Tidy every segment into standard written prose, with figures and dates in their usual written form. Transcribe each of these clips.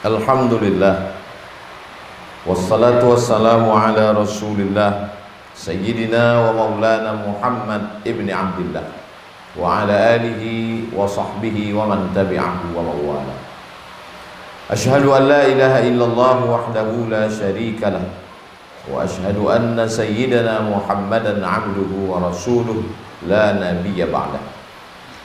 Alhamdulillah, wassalatu wassalamu ala rasulillah Sayyidina wa maulana Muhammad ibn Abdillah wa ala alihi wa sahbihi wa man tabi'ahu wa mawala. Ashhadu an la ilaha illallah wahdahu la sharika lah, wa ashhadu anna sayyidina Muhammadan abduhu wa rasuluh la nabiyya ba'dah.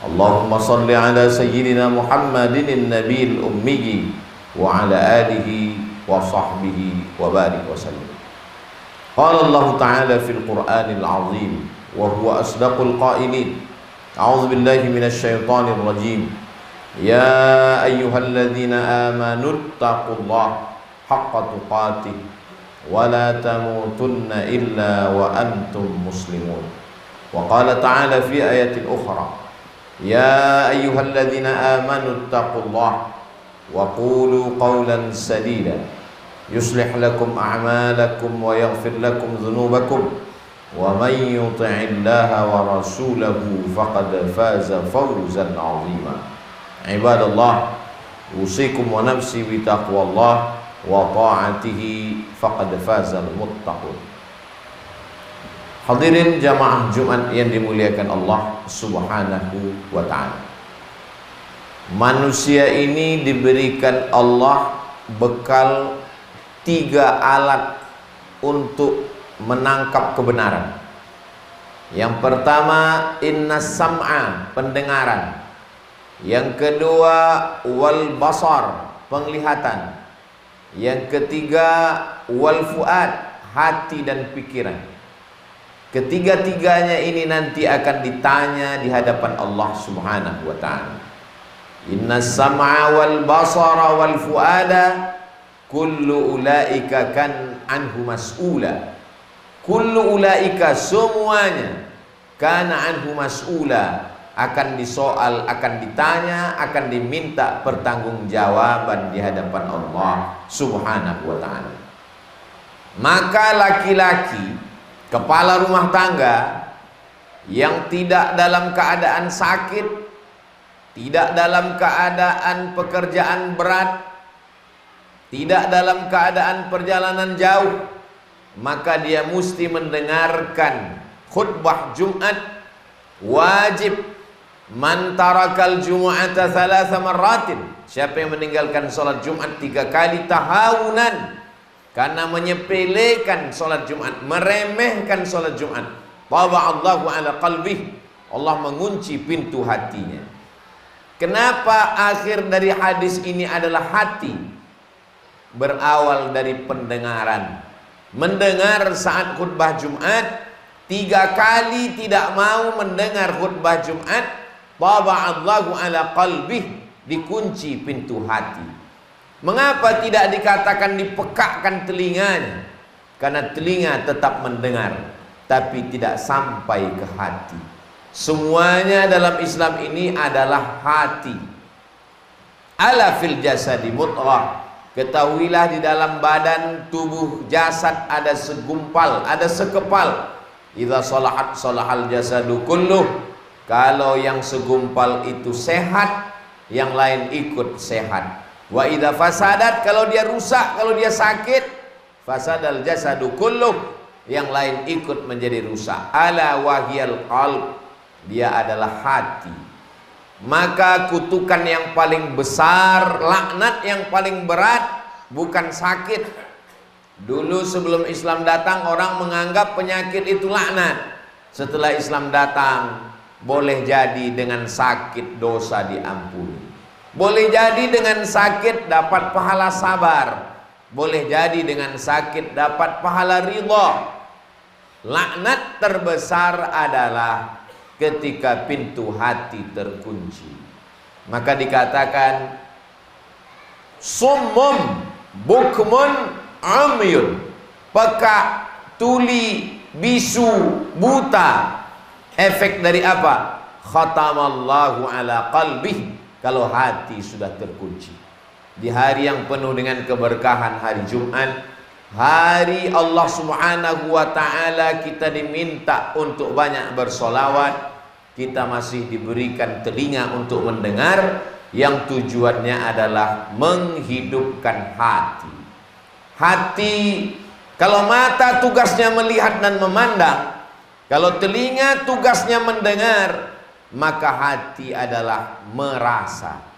Allahumma salli ala sayyidina Muhammadin nabiyil ummi wa ala alihi wa sahbihi wa barik wa sallim. Qala Allah Ta'ala fil Qur'anil azim wa huwa asdaqul qailin. A'udzu billahi minasy syaithanir rajim. Ya ayyuhalladzina amanu taqullaha haqqa tuqatih wa la tamutunna illa wa antum muslimun. Wa qala ta'ala fi ayatin ukhra. Ya ayyuhalladzina amanu taqullaha wa qulu qawlan sadida yuslih lakum a'malakum wa yaghfir lakum dhunubakum wa man yuti'illaha wa rasulahu faqad faza fawzan 'azima. Ibadallah, usikum wa nafsi bi taqwallah wa ta'atihi faqad fazal muttaqun. Hadirin jamaah Jumat yang dimuliakan Allah Subhanahu wa ta'ala. Manusia ini diberikan Allah bekal 3 alat untuk menangkap kebenaran. Yang pertama, innas sam'a, pendengaran. Yang kedua, wal basar, penglihatan. Yang ketiga, wal fuad, hati dan pikiran. Ketiga-tiganya ini nanti akan ditanya di hadapan Allah Subhanahu wa ta'ala. Inna sam'a wal basara wal fuada kullu ulaika kan anhu mas'ula. Kullu ulaika, semuanya, kana anhu mas'ula, akan disoal, akan ditanya, akan diminta pertanggungjawaban di hadapan Allah Subhanahu wa ta'ala. Maka laki-laki kepala rumah tangga yang tidak dalam keadaan sakit, tidak dalam keadaan pekerjaan berat, tidak dalam keadaan perjalanan jauh, maka dia mesti mendengarkan khutbah Jumat. Wajib man tarakal jumu'ata thalatha marratin, siapa yang meninggalkan salat Jumat 3 kali tahawunan, karena menyepelekan salat Jumat, meremehkan salat Jumat, taba'allahu ala qalbih, Allah mengunci pintu hatinya. Kenapa akhir dari hadis ini adalah hati? Berawal dari pendengaran. Mendengar saat khutbah Jumat, 3 kali tidak mau mendengar khutbah Jumat, taba'allahu ala qalbih, dikunci pintu hati. Mengapa tidak dikatakan dipekakkan telinganya? Karena telinga tetap mendengar, tapi tidak sampai ke hati. Semuanya dalam Islam ini adalah hati. Ala fil jasadi mudghah, ketahuilah di dalam badan tubuh jasad ada segumpal, ada sekepal. Idza salahat salahal jasadu kulluh, kalau yang segumpal itu sehat, yang lain ikut sehat. Wa idza fasadat, kalau dia rusak, kalau dia sakit, fasadal jasadu kulluh, yang lain ikut menjadi rusak. Ala wahiyal qalb, dia adalah hati. Maka kutukan yang paling besar, laknat yang paling berat, bukan sakit. Dulu sebelum Islam datang, orang menganggap penyakit itu laknat. Setelah Islam datang, boleh jadi dengan sakit dosa diampuni, boleh jadi dengan sakit dapat pahala sabar, boleh jadi dengan sakit dapat pahala ridha. Laknat terbesar adalah ketika pintu hati terkunci. Maka dikatakan summum bukmun umyun, peka, tuli, bisu, buta. Efek dari apa? Khatamallahu ala qalbih, kalau hati sudah terkunci. Di hari yang penuh dengan keberkahan, hari Jumat, hari Allah Subhanahu wa ta'ala, kita diminta untuk banyak bersolawat. Kita masih diberikan telinga untuk mendengar, yang tujuannya adalah menghidupkan hati. Hati, kalau mata tugasnya melihat dan memandang, kalau telinga tugasnya mendengar, maka hati adalah merasa.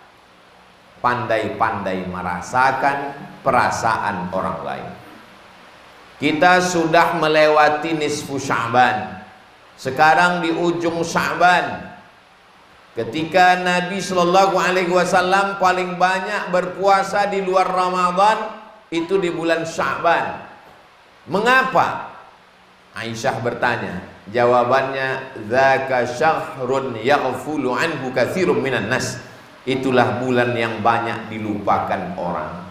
Pandai-pandai merasakan perasaan orang lain. Kita sudah melewati nisfu Sya'ban. Sekarang di ujung Sya'ban. Ketika Nabi Shallallahu Alaihi Wasallam paling banyak berpuasa di luar Ramadan itu di bulan Sya'ban. Mengapa? Aisyah bertanya. Jawabannya, dzaka syahrun yaghfulu anhu katsirun minan nas. Itulah bulan yang banyak dilupakan orang.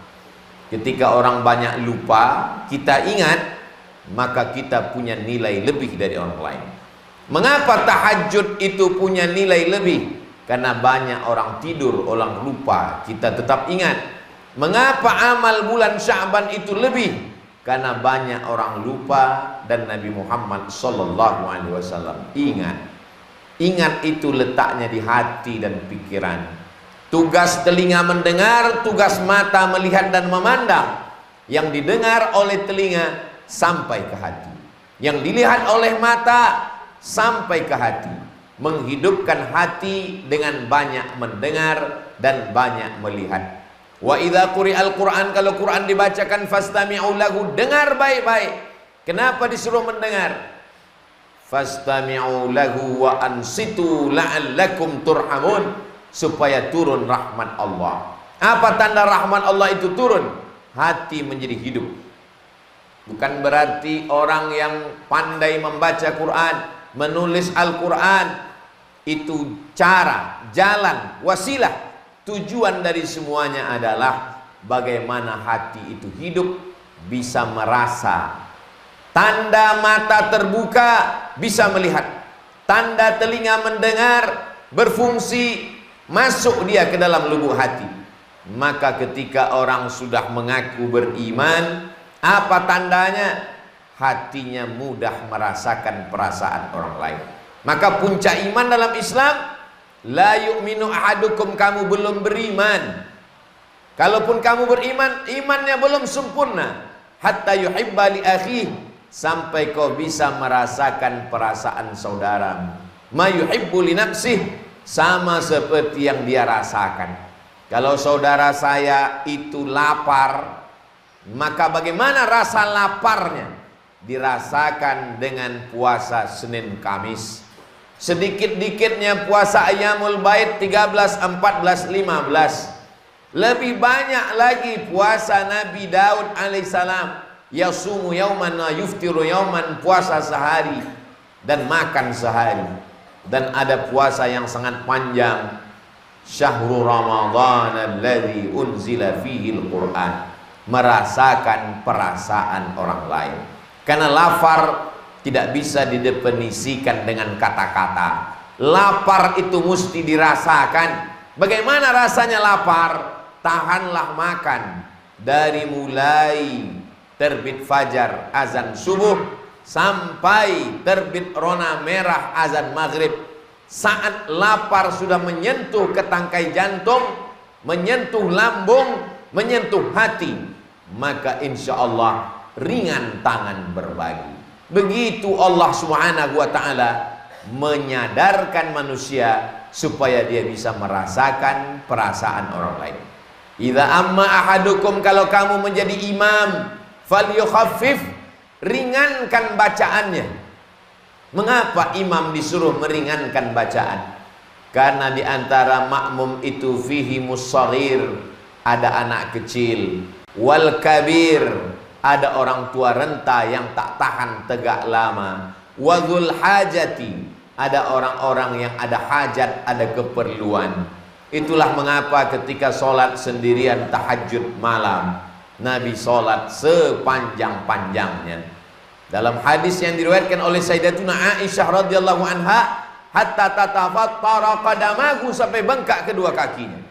Ketika orang banyak lupa, kita ingat, maka kita punya nilai lebih dari orang lain. Mengapa tahajud itu punya nilai lebih? Karena banyak orang tidur, orang lupa, kita tetap ingat. Mengapa amal bulan Sya'ban itu lebih? Karena banyak orang lupa dan Nabi Muhammad Sallallahu Alaihi Wasallam ingat. Ingat itu letaknya di hati dan pikiran. Tugas telinga mendengar, tugas mata melihat dan memandang. Yang didengar oleh telinga sampai ke hati, yang dilihat oleh mata sampai ke hati. Menghidupkan hati dengan banyak mendengar dan banyak melihat. Wa idza quri'al Qur'an, kalau Quran dibacakan fastami'u lahu, dengar baik-baik. Kenapa disuruh mendengar? Fastami'u lahu wa ansitu la'allakum turhamun, supaya turun rahmat Allah. Apa tanda rahmat Allah itu turun? Hati menjadi hidup. Bukan berarti orang yang pandai membaca Quran, menulis Al-Quran, itu cara, jalan, wasilah. Tujuan dari semuanya adalah bagaimana hati itu hidup, bisa merasa. Tanda mata terbuka, bisa melihat. Tanda telinga mendengar, berfungsi, masuk dia ke dalam lubuk hati. Maka ketika orang sudah mengaku beriman, apa tandanya? Hatinya mudah merasakan perasaan orang lain. Maka puncak iman dalam Islam, la yu'minu ahadukum, kamu belum beriman. Kalaupun kamu beriman, imannya belum sempurna. Hatta yuhibba li akhihi, sampai kau bisa merasakan perasaan saudara. Ma yuhibbu li nafsihi, sama seperti yang dia rasakan. Kalau saudara saya itu lapar, maka bagaimana rasa laparnya? Dirasakan dengan puasa Senin Kamis. Sedikit-dikitnya puasa Ayyamul Bait 13, 14, 15. Lebih banyak lagi puasa Nabi Daud alaihissalam. Yasumu yauman wa yuftiru yauman, puasa sehari dan makan sehari. Dan ada puasa yang sangat panjang, Syahrul Ramadan alladzi unzila fihi al-Qur'an, merasakan perasaan orang lain. Karena lapar tidak bisa didefinisikan dengan kata-kata. Lapar itu mesti dirasakan. Bagaimana rasanya lapar? Tahanlah makan dari mulai terbit fajar azan subuh sampai terbit rona merah azan maghrib. Saat lapar sudah menyentuh ke tangkai jantung, menyentuh lambung, menyentuh hati, maka insya Allah ringan tangan berbagi. Begitu Allah Subhanahu wa ta'ala menyadarkan manusia supaya dia bisa merasakan perasaan orang lain. Idza amma ahadukum, kalau kamu menjadi imam, falyukhaffif, ringankan bacaannya. Mengapa imam disuruh meringankan bacaan? Karena di antara makmum itu fihi mussaghir, ada anak kecil, wal kabir, ada orang tua renta yang tak tahan tegak lama, wadzul hajati, ada orang-orang yang ada hajat, ada keperluan. Itulah mengapa ketika sholat sendirian tahajud malam, Nabi sholat sepanjang-panjangnya. Dalam hadis yang diriwayatkan oleh Sayyidatuna Aisyah radhiyallahu anha, hatta tatafattara qadamahu, sampai bengkak kedua kakinya.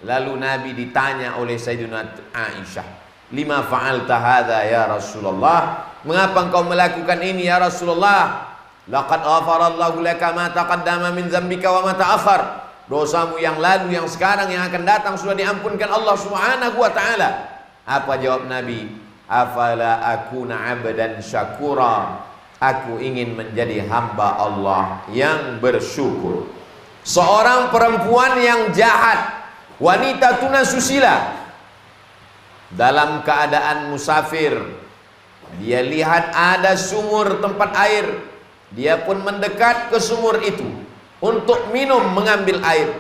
Lalu Nabi ditanya oleh Sayyidatuna Aisyah, lima fa'alta hadza ya Rasulullah, mengapa engkau melakukan ini ya Rasulullah? Laqad ghafarallahu laka ma taqaddama min dzambika wa ma ta'akhkhar, dosamu yang lalu, yang sekarang, yang akan datang sudah diampunkan Allah Subhanahu wa ta'ala. Apa jawab Nabi? Afala akuna abdan syakura. Aku ingin menjadi hamba Allah yang bersyukur. Seorang perempuan yang jahat, wanita tunasusila, dalam keadaan musafir, dia lihat ada sumur tempat air, dia pun mendekat ke sumur itu untuk minum, mengambil air.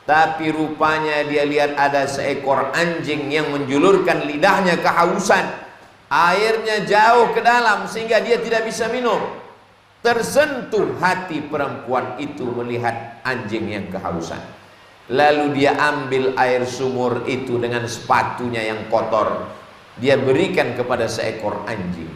Tapi rupanya dia lihat ada seekor anjing yang menjulurkan lidahnya kehausan. Airnya jauh ke dalam sehingga dia tidak bisa minum. Tersentuh hati perempuan itu melihat anjing yang kehausan. Lalu dia ambil air sumur itu dengan sepatunya yang kotor, dia berikan kepada seekor anjing.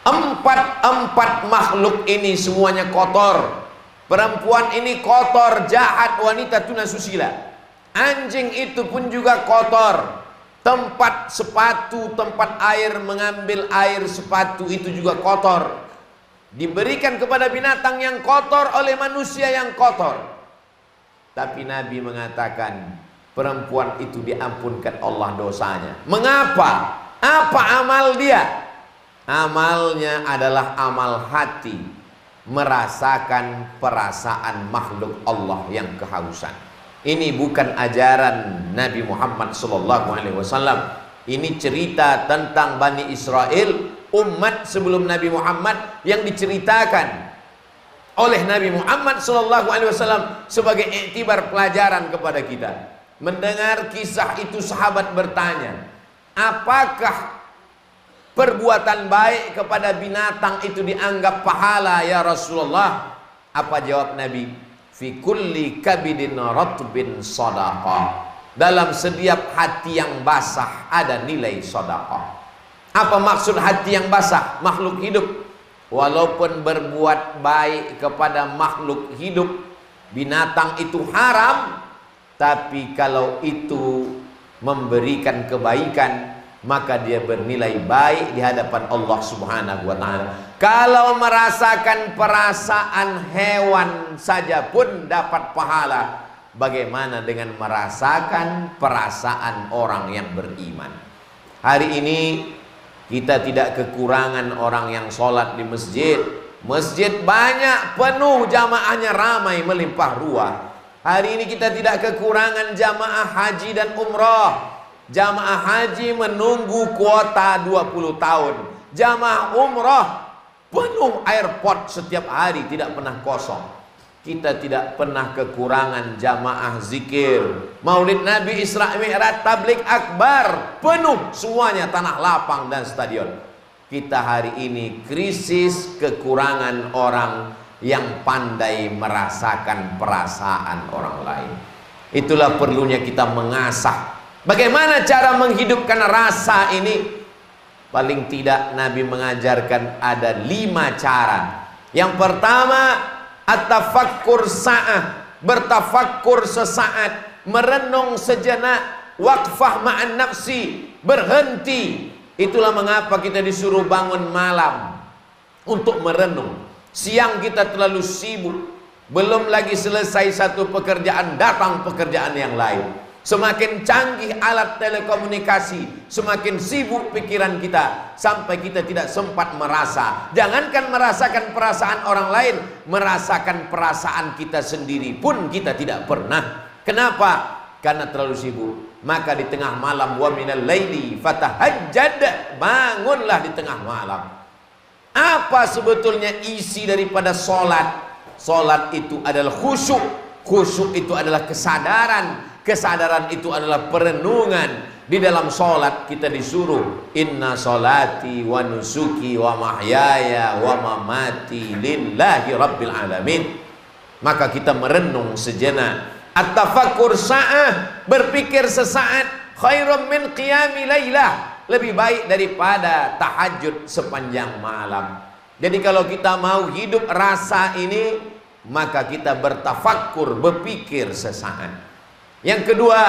Empat makhluk ini semuanya kotor. Perempuan ini kotor, jahat, wanita tunasusila. Anjing itu pun juga kotor. Tempat sepatu, tempat air, mengambil air sepatu itu juga kotor. Diberikan kepada binatang yang kotor oleh manusia yang kotor. Tapi Nabi mengatakan perempuan itu diampunkan Allah dosanya. Mengapa? Apa amal dia? Amalnya adalah amal hati, merasakan perasaan makhluk Allah yang kehausan. Ini bukan ajaran Nabi Muhammad SAW. Ini cerita tentang Bani Israel, umat sebelum Nabi Muhammad, yang diceritakan oleh Nabi Muhammad SAW sebagai iktibar pelajaran kepada kita. Mendengar kisah itu, sahabat bertanya, apakah perbuatan baik kepada binatang itu dianggap pahala ya Rasulullah? Apa jawab Nabi? Fi kulli kabidin ratbin sadaqah. Dalam setiap hati yang basah ada nilai sedekah. Apa maksud hati yang basah? Makhluk hidup. Walaupun berbuat baik kepada makhluk hidup, binatang itu haram, tapi kalau itu memberikan kebaikan, maka dia bernilai baik di hadapan Allah Subhanahu wa ta'ala. Kalau merasakan perasaan hewan saja pun dapat pahala, bagaimana dengan merasakan perasaan orang yang beriman? Hari ini kita tidak kekurangan orang yang sholat di masjid. Masjid banyak, penuh, jamaahnya ramai, melimpah ruah. Hari ini kita tidak kekurangan jamaah haji dan umrah. Jamaah haji menunggu kuota 20 tahun. Jamaah umrah penuh airport setiap hari, tidak pernah kosong. Kita tidak pernah kekurangan jamaah zikir, Maulid Nabi, Isra Mi'raj, Tabligh Akbar, penuh semuanya, tanah lapang dan stadion. Kita hari ini krisis kekurangan orang yang pandai merasakan perasaan orang lain. Itulah perlunya kita mengasah. Bagaimana cara menghidupkan rasa ini? Paling tidak Nabi mengajarkan ada 5 cara. Yang pertama, at-tafakkur sa'ah, bertafakkur sesaat, merenung sejenak, waqfah ma'an nafsi, berhenti. Itulah mengapa kita disuruh bangun malam untuk merenung. Siang kita terlalu sibuk, belum lagi selesai satu pekerjaan, datang pekerjaan yang lain. Semakin canggih alat telekomunikasi, semakin sibuk pikiran kita, sampai kita tidak sempat merasa. Jangankan merasakan perasaan orang lain, merasakan perasaan kita sendiri pun kita tidak pernah. Kenapa? Karena terlalu sibuk. Maka di tengah malam, wa minal laili fatahajjad, bangunlah di tengah malam. Apa sebetulnya isi daripada sholat? Sholat itu adalah khusyuk. Khusyuk itu adalah kesadaran. Kesadaran itu adalah perenungan. Di dalam sholat kita disuruh, inna sholati wa nusuki wa mahyaya wa mamati lillahi rabbil alamin. Maka kita merenung sejenak. At-tafakkur sa'ah, berpikir sesaat, khairum min qiyami laylah, lebih baik daripada tahajud sepanjang malam. Jadi kalau kita mau hidup rasa ini, maka kita bertafakkur, berpikir sesaat. Yang kedua,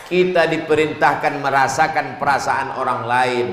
kita diperintahkan merasakan perasaan orang lain,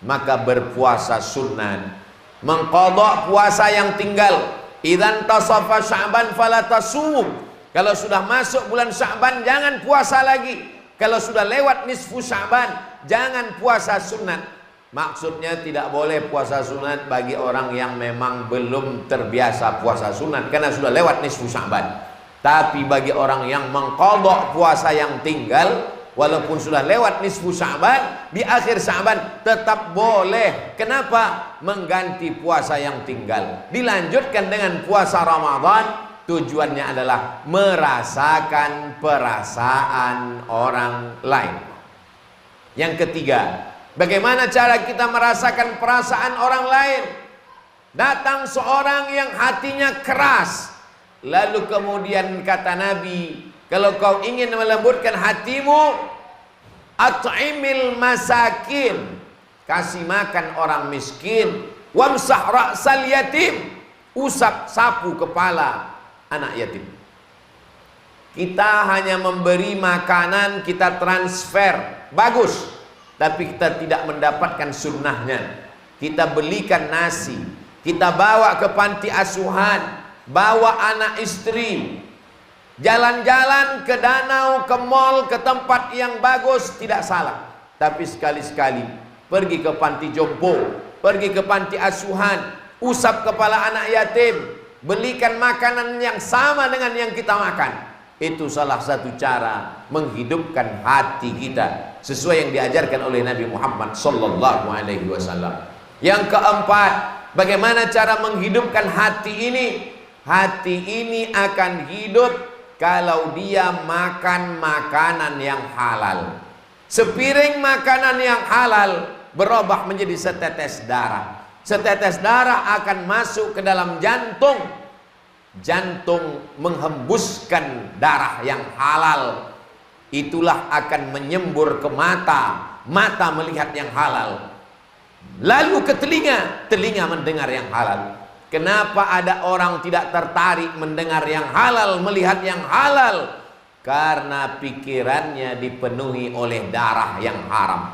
maka berpuasa sunnah, mengqadha puasa yang tinggal. Idzan tasafa Sya'ban fala tasum, Kalau sudah masuk bulan Sya'ban jangan puasa lagi. Kalau sudah lewat nisfu Sya'ban jangan puasa sunat. Maksudnya tidak boleh puasa sunat bagi orang yang memang belum terbiasa puasa sunat karena sudah lewat nisfu Sya'ban. Tapi bagi orang yang mengqadha puasa yang tinggal, walaupun sudah lewat nisfu Sya'ban, di akhir Sya'ban tetap boleh. Kenapa? Mengganti puasa yang tinggal. Dilanjutkan dengan puasa Ramadan, tujuannya adalah merasakan perasaan orang lain. Yang ketiga, bagaimana cara kita merasakan perasaan orang lain? Datang seorang yang hatinya keras, lalu kemudian kata Nabi, kalau kau ingin melembutkan hatimu, at'imil masakin, kasih makan orang miskin, wamsah ra'sal yatim, usap sapu kepala anak yatim. Kita hanya memberi makanan, kita transfer, bagus, tapi kita tidak mendapatkan sunnahnya. Kita belikan nasi, kita bawa ke panti asuhan, bawa anak istri, jalan-jalan ke danau, ke mall, ke tempat yang bagus, tidak salah. Tapi sekali-sekali pergi ke panti jompo, pergi ke panti asuhan, usap kepala anak yatim, belikan makanan yang sama dengan yang kita makan. Itu salah satu cara menghidupkan hati kita sesuai yang diajarkan oleh Nabi Muhammad sallallahu alaihi wasallam. Yang keempat, bagaimana cara menghidupkan hati ini? Hati ini akan hidup kalau dia makan makanan yang halal. Sepiring makanan yang halal berubah menjadi setetes darah. Setetes darah akan masuk ke dalam jantung. Jantung menghembuskan darah yang halal. Itulah akan menyembur ke mata. Mata melihat yang halal. Lalu ke telinga. Telinga mendengar yang halal. Kenapa ada orang tidak tertarik mendengar yang halal, melihat yang halal? Karena pikirannya dipenuhi oleh darah yang haram.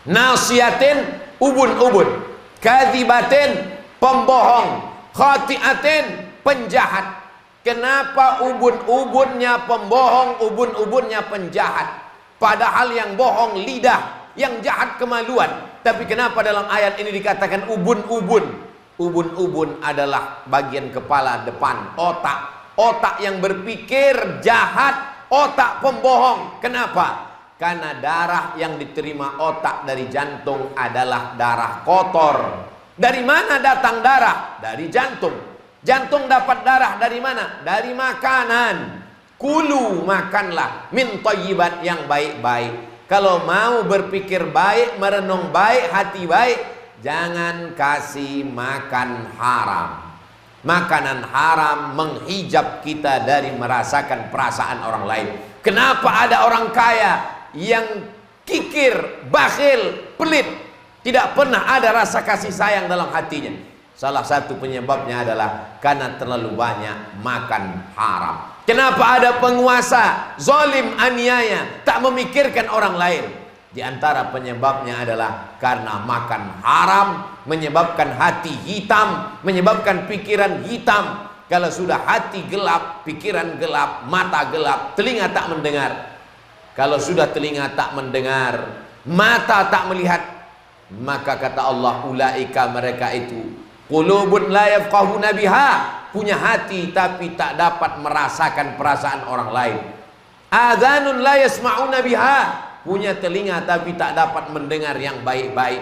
Nasiyatin, ubun-ubun. Kadhibatin, pembohong. Khati'atin, penjahat. Kenapa ubun-ubunnya pembohong, ubun-ubunnya penjahat? Padahal yang bohong lidah, yang jahat kemaluan. Tapi kenapa dalam ayat ini dikatakan ubun-ubun? Ubun-ubun adalah bagian kepala depan, otak. Otak yang berpikir jahat, otak pembohong. Kenapa? Karena darah yang diterima otak dari jantung adalah darah kotor. Dari mana datang darah? Dari jantung. Jantung dapat darah dari mana? Dari makanan. Kulu, makanlah min thayyibat, yang baik-baik. Kalau mau berpikir baik, merenung baik, hati baik, jangan kasih makan haram. Makanan haram menghijab kita dari merasakan perasaan orang lain. Kenapa ada orang kaya yang kikir, bakhil, pelit, tidak pernah ada rasa kasih sayang dalam hatinya? Salah satu penyebabnya adalah karena terlalu banyak makan haram. Kenapa ada penguasa zalim, aniaya, tak memikirkan orang lain? Di antara penyebabnya adalah karena makan haram, menyebabkan hati hitam, menyebabkan pikiran hitam. Kalau sudah hati gelap, pikiran gelap, mata gelap, telinga tak mendengar. Kalau sudah telinga tak mendengar, mata tak melihat, maka kata Allah, ulaika, mereka itu, qulubun la yafqahuna biha, punya hati tapi tak dapat merasakan perasaan orang lain. Adhanun la yasma'una biha, punya telinga tapi tak dapat mendengar yang baik-baik.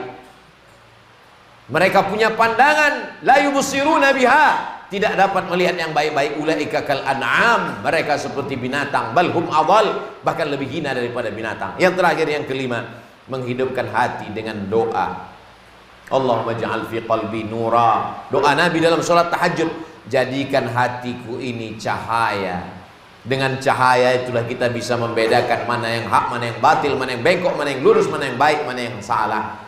Mereka punya pandangan, la yubsiruna biha, tidak dapat melihat yang baik-baik. Ulaika kal an'am, mereka seperti binatang, bal hum adhal, bahkan lebih hina daripada binatang. Yang terakhir, yang kelima, menghidupkan hati dengan doa. Allahumma ja'al fi qalbi nura. Doa Nabi dalam sholat tahajud, jadikan hatiku ini cahaya. Dengan cahaya itulah kita bisa membedakan mana yang hak, mana yang batil, mana yang bengkok, mana yang lurus, mana yang baik, mana yang salah.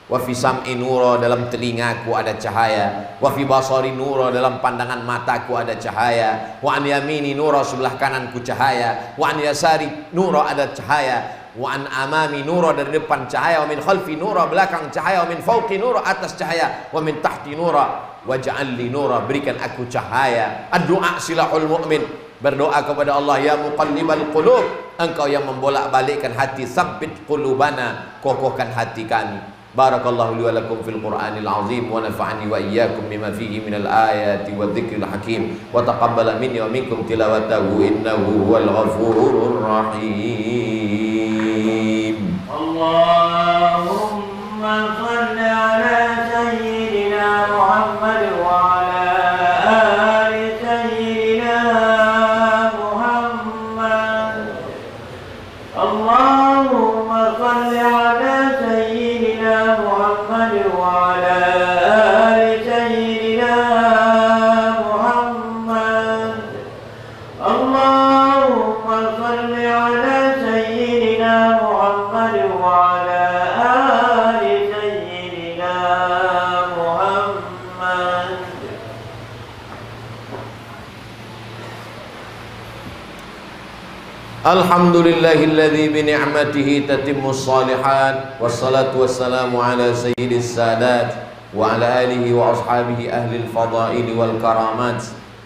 Wa fi sam'i nura, dalam telingaku ada cahaya. Wa fi basari nura, dalam pandangan mataku ada cahaya. Wa an yamini nura, sebelah kananku cahaya. Wa an yasari nura, ada cahaya. Wa an amami nura, dari depan cahaya. Wa min khalfi nura, belakang cahaya. Wa min fawqi nura, atas cahaya. Wa min tahti nura, waj'al li nura, berikan aku cahaya. Ad-du'a silahul mu'min. Berdoa kepada Allah, ya muqallibal qulub, engkau yang membolak-balikkan hati, sabbit qulubana, kokohkan hati kami. Barakallahu li wa lakum fil Qur'anil azim wa nafa'ani wa iyyakum bima fihi minal ayati wadh-dhikril hakim wa taqabbala minni wa minkum tilawatahu innahu huwal ghafurur rahim. Allahumma shalli ala sayyidina Muhammad wa ala ali sayyidina Muhammad. Allahumma shalli ala Muhammad wa ala ali sayyidina Muhammad. Allahumma shalli ala sayyidina Muhammad wa ala ali sayyidina Muhammad. Alhamdulillahilladzi bi ni'matihi tatimmus shalihat, wassalatu wassalamu ala sayyidis sadat wa ala alihi wa ashabihi ahlil fadail wal karamat.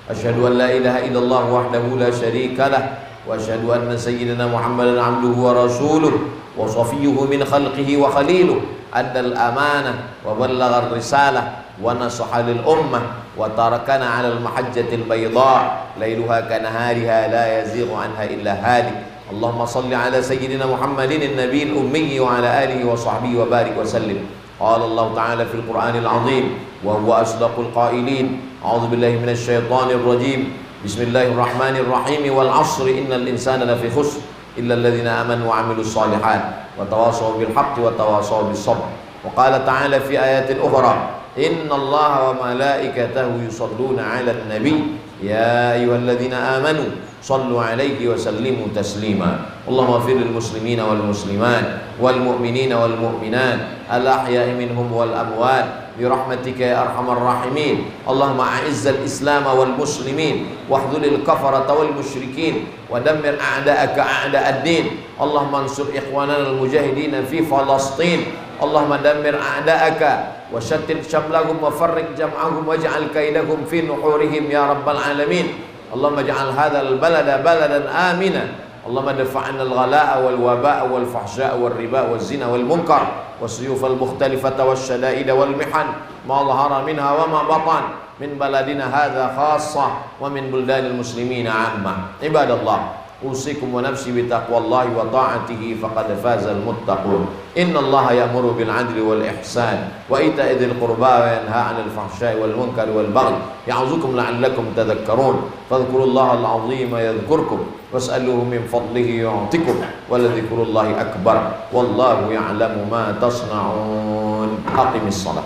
Asyhadu an la ilaha illallah wahdahu la syarika lah wa asyhadu anna sayyidina Muhammadan abduhu wa rasuluh wa safiyyuhu min khalqihi wa khaliluh, addal amanah wa ballagha ar-risalah wa nasaha lil ummah wa tarakana 'alal mahajjatil bayda lailuha kanahariha la yazighu anha illa halik. Allahumma salli ala sayyidina Muhammadin an-nabiyil ummi wa ala alihi wa sahbihi wa barik wa sallim. Qala Allah ta'ala fil Qur'anil azim wa huwa asdaqul qailin. A'udzu billahi minasy syaithanir rajim. Bismillahirrahmanirrahim. Wal 'ashri innal insana lafi khusr illa alladhina amanu wa 'amilus shalihat wa tawassaw bil haqqi wa tawassaw bis sabr. Wa qala ta'ala fi ayatin ukhra, inna allaha wa malaikatahu yusalluna 'alan nabi ya ayyuhalladzina amanu sallu 'alaihi wa sallimu taslima. Allahumma ighfir lil muslimina wal muslimat wal mu'minina wal mu'minat al ahya'i minhum wal amwat bi rahmatika ya arhamar rahimin. Allahumma a'izzal islam wal muslimin wahdhuril kafarata wal musyrikin wa dammir a'da'aka a'da'ad din. Allahumma ansur ikhwanana al mujahidin fi Falastin. Allahumma dammir a'da'aka wa shattit shamlahum wa farriq jam'ahum waj'al kaidahum fi nuhurihim ya rabbal alamin. Allahumma ij'al hadzal balada baladan amina. Allahumma dafa'na al-ghalaa'a wal wabaa'a wal fahsyaa'a wal ribaa'a waz zina wal munkar was-suyufal mukhtalifata wasyada'ida wal mihan ma dhahara minha wa ma batan min baladina hadza khassah wa min buldanil muslimina 'amma. Ibadallah, usikum wa nafsi bi taqwallahi wa ta'atihi faqad fazal muttaqun. Innallaha ya'muru bil 'adli wal ihsan wa ita'i dzil qurba wa yanha 'anil fahsya'i wal munkari wal baghi ya'udzukum la'allakum tadhakkarun. Fadhkurullaha al-'azima yadhkurkum was'aluhu min fadlihi yu'tikum wa ladhikrullahi akbar wallahu ya'lamu ma tasna'un. Aqimis shalah.